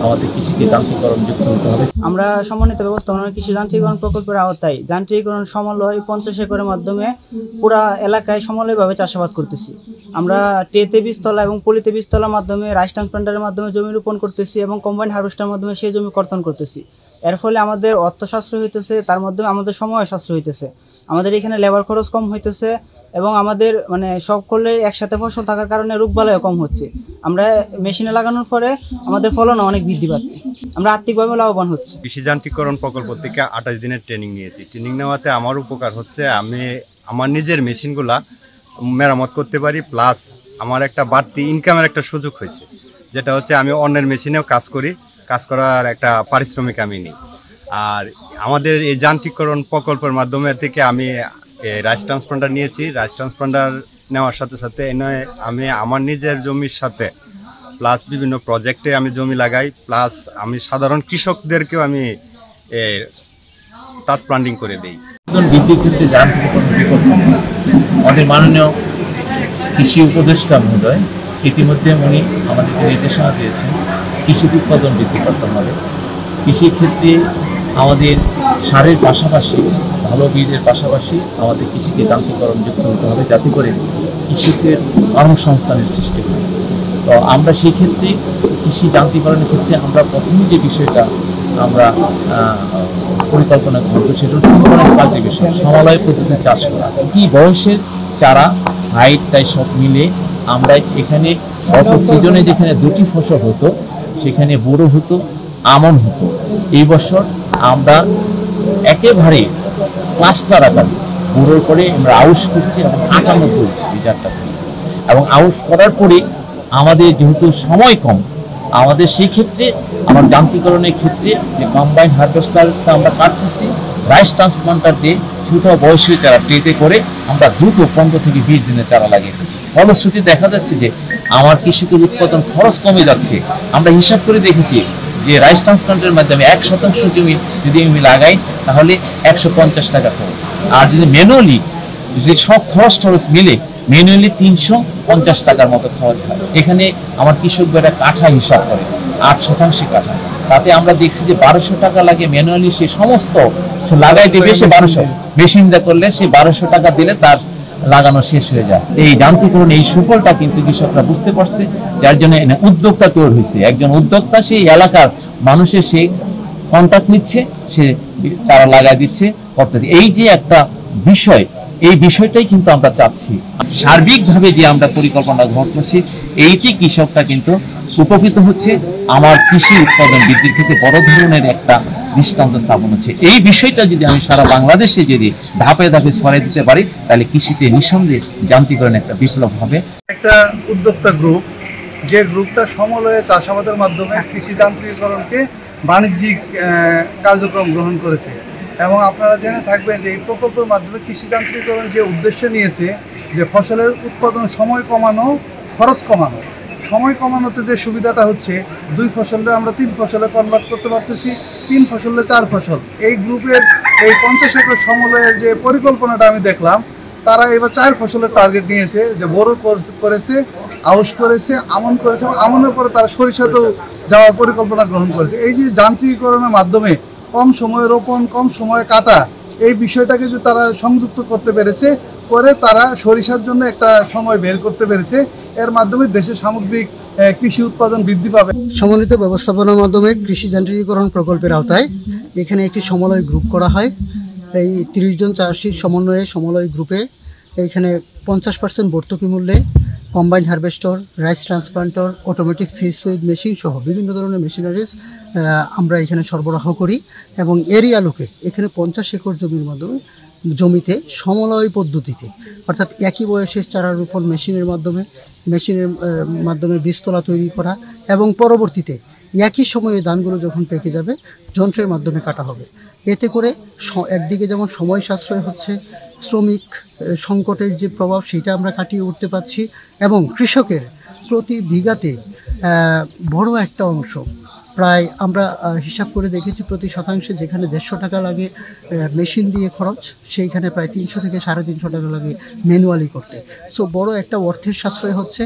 আমাদের কৃষিকে যান্ত্রিকরণ যুক্ত হতে হবে। আমরা সমন্বিত ব্যবস্থাপনা কৃষি যান্ত্রিকরণ প্রকল্পের আওতায় যান্ত্রিকরণ সমন্বয় 50 একরের মাধ্যমে পুরা এলাকায় সমন্বয়ভাবে চাষাবাদ করতেছি। আমরা ট্রেতে বীজতলা এবং পলিতে বীজতলার মাধ্যমে রাইস ট্রান্সপ্লান্টারের মাধ্যমে জমি রোপণ করতেছি এবং কম্বাইন্ড হারভেস্টারের মাধ্যমে সেই জমি কর্তন করতেছি। এর ফলে আমাদের অর্থ সাশ্রয় হইতেছে, তার মাধ্যমে আমাদের সময় সাশ্রয় হইতেছে, আমাদের এখানে লেবার খরচ কম হইতেছে এবং আমাদের সকলের একসাথে ফসল থাকার কারণে রোগবালাইও কম হচ্ছে। আমরা মেশিনে লাগানোর পরে আমাদের ফলনও অনেক বৃদ্ধি পাচ্ছে, আমরা আর্থিকভাবে লাভবান হচ্ছে। কৃষি যান্ত্রিকরণ প্রকল্প থেকে 28 দিনের ট্রেনিং নিয়েছি। ট্রেনিং নেওয়াতে আমার উপকার হচ্ছে, আমি আমার নিজের মেশিনগুলা মেরামত করতে পারি, প্লাস আমার একটা বাড়তি ইনকামের একটা সুযোগ হয়েছে, যেটা হচ্ছে আমি অন্যের মেশিনেও কাজ করি, কাজ করার একটা পারিশ্রমিক আমি নিই। আর আমাদের এই যান্ত্রিকরণ প্রকল্পের মাধ্যমে থেকে আমি রাইস ট্রান্সপ্লান্টার নিয়েছি। রাইস ট্রান্সপ্লান্টার নেওয়ার সাথে সাথে আমি আমার নিজের জমির সাথে প্লাস বিভিন্ন প্রজেক্টে আমি জমি লাগাই, প্লাস আমি সাধারণ কৃষকদেরকেও আমি ট্রান্সপ্লান্টিং করে দিই। বৃদ্ধির ক্ষেত্রে যান্ত্রিকরণ বিকল্প আমাদের মাননীয় কৃষি উপদেষ্টা মহোদয় ইতিমধ্যে উনি আমাদেরকে নির্দেশনা দিয়েছেন কৃষি উৎপাদন বৃদ্ধি করতে হবে। কৃষির ক্ষেত্রে আমাদের সারের পাশাপাশি ভালো বীজের পাশাপাশি আমাদের কৃষিকে যান্ত্রিকরণ যুক্ত হতে হবে, যাতে করে কৃষকের কর্মসংস্থানের সৃষ্টি হয়। তো আমরা সেই ক্ষেত্রে কৃষি যান্ত্রিকরণের ক্ষেত্রে আমরা প্রথমে যে বিষয়টা আমরা পরিকল্পনা করবো সেটা সিঙ্ক্রোনাইজ কাল্টিভেশন, সমবায় পদ্ধতিতে চাষ করা। কি বয়সের চারা, হাইট, তাই সব মিলে আমরা এখানে গত সিজনে যেখানে 2টি ফসল হতো সেখানে বোরো হতো, আমন হতো। এই বছর আমরা একেবারে ক্লাস্টার আকারে বোরোর পরে আমরা আউশ করছি এবং 98 রিজার্ভটা করছি। এবং আউশ করার পরে আমাদের যেহেতু সময় কম, আমাদের সেই ক্ষেত্রে আমার যান্ত্রিকরণের ক্ষেত্রে যে কম্বাইন্ড হারভেস্টারটা আমরা কাটতেছি, রাইস ট্রান্সপ্লান্টার দিয়ে ছোট বয়সী চারা ট্রেতে করে আমরা দ্রুত 15 থেকে 20 দিনের চারা লাগিয়ে থাকি। ফলশ্রুতি দেখা যাচ্ছে যে আমার কৃষকের উৎপাদন খরচ কমে যাচ্ছে। আমরা হিসাব করে দেখেছি যে রাইস ট্রান্সপ্লান্টের মাধ্যমে 1% জমি যদি আমি লাগাই তাহলে 150 টাকা খরচ, আর যদি ম্যানুয়ালি যদি সব খরচ মিলে ম্যানুয়ালি 350 টাকার মতো খরচ হয়। এখানে আমার কৃষক ভাইরা কাঠা হিসাব করে 8% কাঠা, তাতে আমরা দেখছি যে 1200 টাকা লাগে ম্যানুয়ালি, সে সমস্ত লাগাই দেবে, সে 1200 মেশিন দিয়ে করলে সে 1200 টাকা দিলে তার লাগানো শেষ হয়ে যায়। এই যান্ত্রিকরণ এই সুফলটা কিন্তু কৃষকরা বুঝতে পারছে, যার জন্য উদ্যোক্তা তৈরি হয়েছে। একজন উদ্যোক্তা সেই এলাকার মানুষের সে কন্ট্যাক্ট নিচ্ছে, সে চারা লাগাই দিচ্ছে, করতেছে। এই যে একটা বিষয়, এই বিষয়টাই কিন্তু আমরা চাচ্ছি। সার্বিকভাবে যে আমরা পরিকল্পনা গ্রহণ করছি, এইটি কৃষকরা কিন্তু উপকৃত হচ্ছে। আমার কৃষি উৎপাদন বৃদ্ধির ক্ষেত্রে বড় ধরনের একটা দৃষ্টান্ত স্থাপন হচ্ছে। এই বিষয়টা যদি আমি সারা বাংলাদেশে যদি ধাপে ধাপে ছড়াই দিতে পারি, তাহলে কৃষিতে নিঃসন্দেহে যান্ত্রিকরণ একটা বিপ্লব হবে। একটা উদ্যোক্তা গ্রুপ, যে গ্রুপটা সমন্বয়ে চাষাবাদের মাধ্যমে কৃষি যান্ত্রিকরণকে বাণিজ্যিক কার্যক্রম গ্রহণ করেছে। এবং আপনারা জেনে থাকবেন যে এই প্রকল্পের মাধ্যমে কৃষি যান্ত্রিকরণ যে উদ্দেশ্য নিয়েছে যে ফসলের উৎপাদন সময় কমানো, খরচ কমানো। সময় কমানোতে যে সুবিধাটা হচ্ছে, 2 ফসলে আমরা 3 ফসলে কনভার্ট করতে পারতেছি, 3 ফসলে 4 ফসল। এই গ্রুপের এই 50 একর সমন্বয়ের যে পরিকল্পনাটা আমি দেখলাম, তারা এবার 4 ফসলের টার্গেট নিয়েছে, যে বোরো করেছে, আউশ করেছে, আমন করেছে, এবং আমনের পরে তারা সরিষাতেও যাওয়ার পরিকল্পনা গ্রহণ করেছে। এই যে যান্ত্রিকীকরণের মাধ্যমে কম সময়ে রোপণ, কম সময়ে কাটা, এই বিষয়টাকে যে তারা সংযুক্ত করতে পেরেছে, করে তারা সরিষার জন্য একটা সময় বের করতে পেরেছে। এর মাধ্যমে দেশের সামগ্রিক কৃষি উৎপাদন বৃদ্ধি পাবে। সমন্বিত ব্যবস্থাপনার মাধ্যমে কৃষি যান্ত্রিকীকরণ প্রকল্পের আওতায় এখানে একটি সমন্বয় গ্রুপ করা হয়। এই 30 জন চাষির সমন্বয় গ্রুপে এইখানে 50% ভর্তুকি মূল্যে combined harvester, rice transplanter, automatic seed sweep machine সহ বিভিন্ন ধরনের মেশিনারিজ আমরা এখানে সরবরাহ করি। এবং এরিয়া লোকে এখানে 50 একর জমিতে সমন্বয় পদ্ধতিতে, অর্থাৎ একই বয়সের চারা রোপণ মেশিনের মাধ্যমে বীজতলা তৈরি করা, এবং পরবর্তীতে একই সময়ে ধানগুলো যখন পেকে যাবে যন্ত্রের মাধ্যমে কাটা হবে। এতে করে একদিকে যেমন সময় সাশ্রয় হচ্ছে, শ্রমিক সংকটের যে প্রভাব সেটা আমরা কাটিয়ে উঠতে পারছি, এবং কৃষকের প্রতি বিঘাতে বড় একটা অংশ, প্রায় আমরা হিসাব করে দেখেছি প্রতি শতাংশে যেখানে 150 টাকা লাগে মেশিন দিয়ে খরচ, সেইখানে প্রায় 300 থেকে 350 টাকা লাগে ম্যানুয়ালি করতে। সো বড় একটা অর্থের সাশ্রয় হচ্ছে।